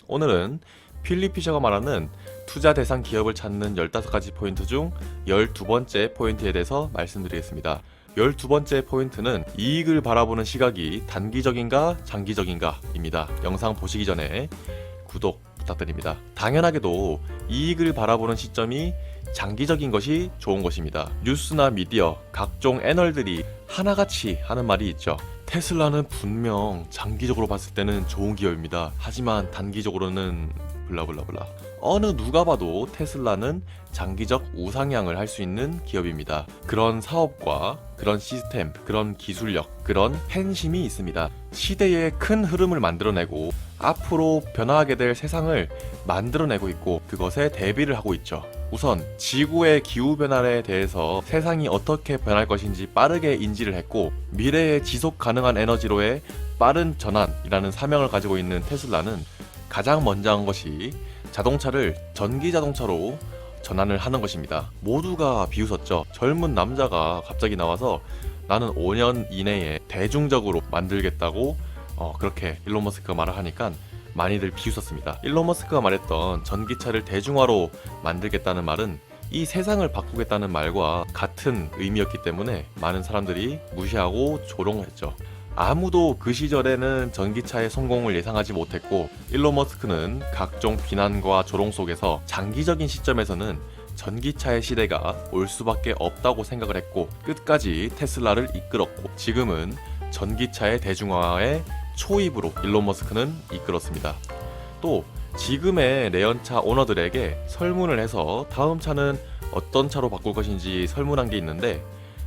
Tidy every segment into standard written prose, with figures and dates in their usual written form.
오늘은 필립 피셔가 말하는 투자 대상 기업을 찾는 15가지 포인트 중 12번째 포인트에 대해서 말씀드리겠습니다. 12번째 포인트는 이익을 바라보는 시각이 단기적인가 장기적인가 입니다. 영상 보시기 전에 구독 부탁드립니다. 당연하게도 이익을 바라보는 시점이 장기적인 것이 좋은 것입니다. 뉴스나 미디어, 각종 애널들이 하나같이 하는 말이 있죠. 테슬라는 분명 장기적으로 봤을 때는 좋은 기업입니다. 하지만 단기적으로는 블라블라블라. 어느 누가 봐도 테슬라는 장기적 우상향을 할 수 있는 기업입니다. 그런 사업과 그런 시스템, 그런 기술력, 그런 팬심이 있습니다. 시대의 큰 흐름을 만들어내고 앞으로 변화하게 될 세상을 만들어내고 있고 그것에 대비를 하고 있죠. 우선 지구의 기후변화에 대해서 세상이 어떻게 변할 것인지 빠르게 인지를 했고 미래의 지속 가능한 에너지로의 빠른 전환이라는 사명을 가지고 있는 테슬라는 가장 먼저 한 것이 자동차를 전기 자동차로 전환을 하는 것입니다. 모두가 비웃었죠. 젊은 남자가 갑자기 나와서 나는 5년 이내에 대중적으로 만들겠다고 그렇게 일론 머스크가 말을 하니까 많이들 비웃었습니다. 일론 머스크가 말했던 전기차를 대중화로 만들겠다는 말은 이 세상을 바꾸겠다는 말과 같은 의미였기 때문에 많은 사람들이 무시하고 조롱을 했죠. 아무도 그 시절에는 전기차의 성공을 예상하지 못했고 일론 머스크는 각종 비난과 조롱 속에서 장기적인 시점에서는 전기차의 시대가 올 수밖에 없다고 생각을 했고 끝까지 테슬라를 이끌었고 지금은 전기차의 대중화의 초입으로 일론 머스크는 이끌었습니다. 또 지금의 내연차 오너들에게 설문을 해서 다음 차는 어떤 차로 바꿀 것인지 설문한 게 있는데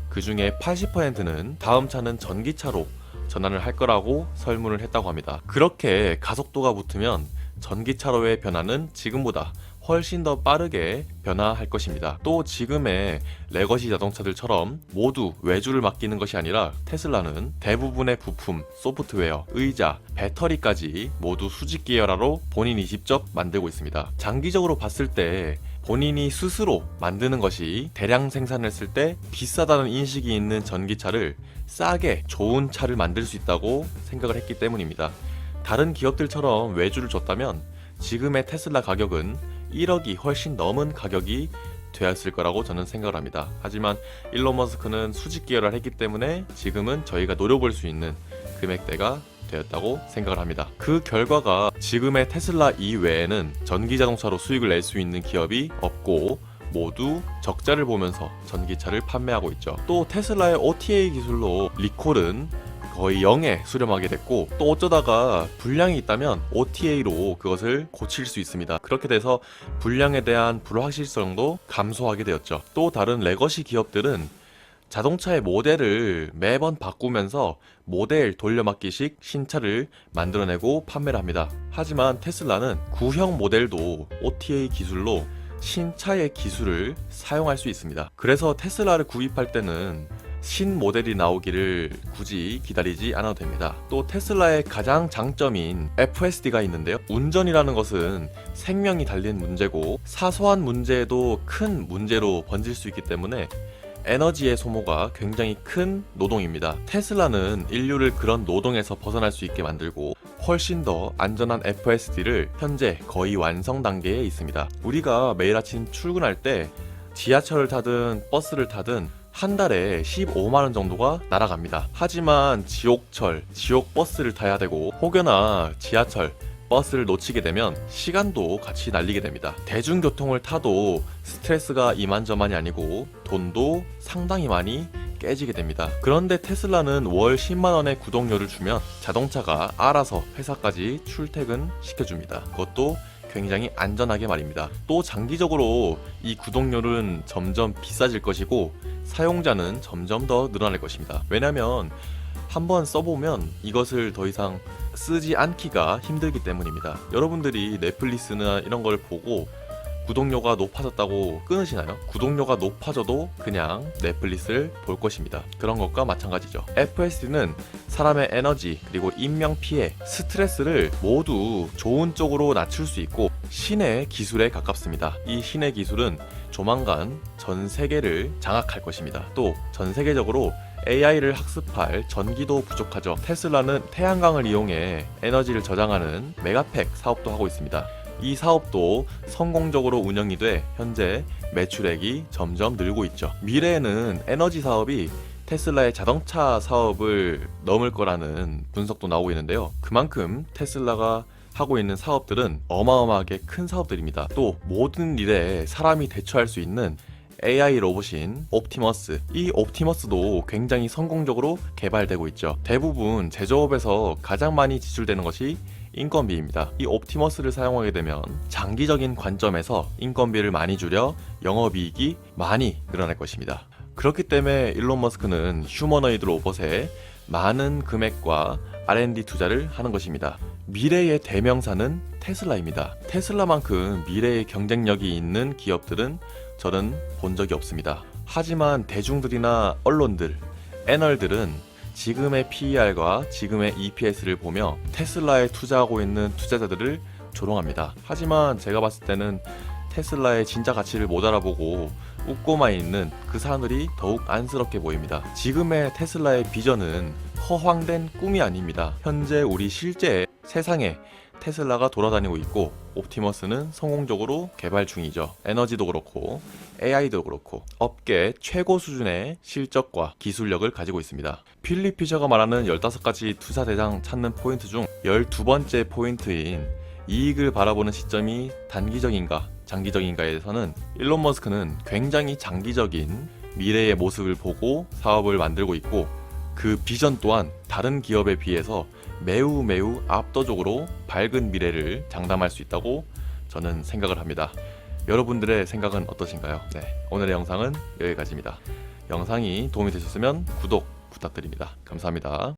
그 중에 80%는 다음 차는 전기차로 전환을 할 거라고 설문을 했다고 합니다. 그렇게 가속도가 붙으면 전기차로의 변화는 지금보다 훨씬 더 빠르게 변화할 것입니다. 또 지금의 레거시 자동차들처럼 모두 외주를 맡기는 것이 아니라 테슬라는 대부분의 부품, 소프트웨어, 의자, 배터리까지 모두 수직 계열화로 본인이 직접 만들고 있습니다. 장기적으로 봤을 때 본인이 스스로 만드는 것이 대량 생산했을 때 비싸다는 인식이 있는 전기차를 싸게 좋은 차를 만들 수 있다고 생각을 했기 때문입니다. 다른 기업들처럼 외주를 줬다면 지금의 테슬라 가격은 1억이 훨씬 넘은 가격이 되었을 거라고 저는 생각을 합니다. 하지만 일론 머스크는 수직 계열을 했기 때문에 지금은 저희가 노려볼 수 있는 금액대가 되었다고 생각을 합니다. 그 결과가 지금의 테슬라 이외에는 전기 자동차로 수익을 낼 수 있는 기업이 없고 모두 적자를 보면서 전기차를 판매하고 있죠. 또 테슬라의 OTA 기술로 리콜은 거의 0에 수렴하게 됐고 또 어쩌다가 불량이 있다면 OTA로 그것을 고칠 수 있습니다. 그렇게 돼서 불량에 대한 불확실성도 감소하게 되었죠. 또 다른 레거시 기업들은 자동차의 모델을 매번 바꾸면서 모델 돌려막기식 신차를 만들어내고 판매를 합니다. 하지만 테슬라는 구형 모델도 OTA 기술로 신차의 기술을 사용할 수 있습니다. 그래서 테슬라를 구입할 때는 신 모델이 나오기를 굳이 기다리지 않아도 됩니다. 또 테슬라의 가장 장점인 FSD가 있는데요. 운전이라는 것은 생명이 달린 문제고 사소한 문제에도 큰 문제로 번질 수 있기 때문에 에너지의 소모가 굉장히 큰 노동입니다. 테슬라는 인류를 그런 노동에서 벗어날 수 있게 만들고 훨씬 더 안전한 FSD를 현재 거의 완성 단계에 있습니다. 우리가 매일 아침 출근할 때 지하철을 타든 버스를 타든 한 달에 15만원 정도가 날아갑니다. 하지만 지옥철, 지옥버스를 타야 되고 혹여나 지하철, 버스를 놓치게 되면 시간도 같이 날리게 됩니다. 대중교통을 타도 스트레스가 이만저만이 아니고 돈도 상당히 많이 깨지게 됩니다. 그런데 테슬라는 월 10만원의 구독료를 주면 자동차가 알아서 회사까지 출퇴근 시켜줍니다. 그것도 굉장히 안전하게 말입니다. 또 장기적으로 이 구독료는 점점 비싸질 것이고 사용자는 점점 더 늘어날 것입니다. 왜냐하면 한번 써보면 이것을 더 이상 쓰지 않기가 힘들기 때문입니다. 여러분들이 넷플릭스나 이런 걸 보고 구독료가 높아졌다고 끊으시나요? 구독료가 높아져도 그냥 넷플릭스를 볼 것입니다. 그런 것과 마찬가지죠. FSD는 사람의 에너지 그리고 인명피해, 스트레스를 모두 좋은 쪽으로 낮출 수 있고 신의 기술에 가깝습니다. 이 신의 기술은 조만간 전 세계를 장악할 것입니다. 또 전 세계적으로 AI를 학습할 전기도 부족하죠. 테슬라는 태양광을 이용해 에너지를 저장하는 메가팩 사업도 하고 있습니다. 이 사업도 성공적으로 운영이 돼 현재 매출액이 점점 늘고 있죠. 미래에는 에너지 사업이 테슬라의 자동차 사업을 넘을 거라는 분석도 나오고 있는데요. 그만큼 테슬라가 하고 있는 사업들은 어마어마하게 큰 사업들입니다. 또 모든 일에 사람이 대처할 수 있는 AI 로봇인 옵티머스, 이 옵티머스도 굉장히 성공적으로 개발되고 있죠. 대부분 제조업에서 가장 많이 지출되는 것이 인건비입니다. 이 옵티머스를 사용하게 되면 장기적인 관점에서 인건비를 많이 줄여 영업이익이 많이 늘어날 것입니다. 그렇기 때문에 일론 머스크는 휴머노이드 로봇에 많은 금액과 R&D 투자를 하는 것입니다. 미래의 대명사는 테슬라입니다. 테슬라만큼 미래의 경쟁력이 있는 기업들은 저는 본 적이 없습니다. 하지만 대중들이나 언론들, 애널들은 지금의 PER과 지금의 EPS를 보며 테슬라에 투자하고 있는 투자자들을 조롱합니다. 하지만 제가 봤을 때는 테슬라의 진짜 가치를 못 알아보고 웃고만 있는 그 사람들이 더욱 안쓰럽게 보입니다. 지금의 테슬라의 비전은 허황된 꿈이 아닙니다. 현재 우리 실제 세상에 테슬라가 돌아다니고 있고 옵티머스는 성공적으로 개발 중이죠. 에너지도 그렇고 AI도 그렇고 업계 최고 수준의 실적과 기술력을 가지고 있습니다. 필립 피셔가 말하는 15가지 투자 대상 찾는 포인트 중 12번째 포인트인 이익을 바라보는 시점이 단기적인가 장기적인가에 대해서는 일론 머스크는 굉장히 장기적인 미래의 모습을 보고 사업을 만들고 있고 그 비전 또한 다른 기업에 비해서 매우 압도적으로 밝은 미래를 장담할 수 있다고 저는 생각을 합니다. 여러분들의 생각은 어떠신가요? 네, 오늘의 영상은 여기까지입니다. 영상이 도움이 되셨으면 구독 부탁드립니다. 감사합니다.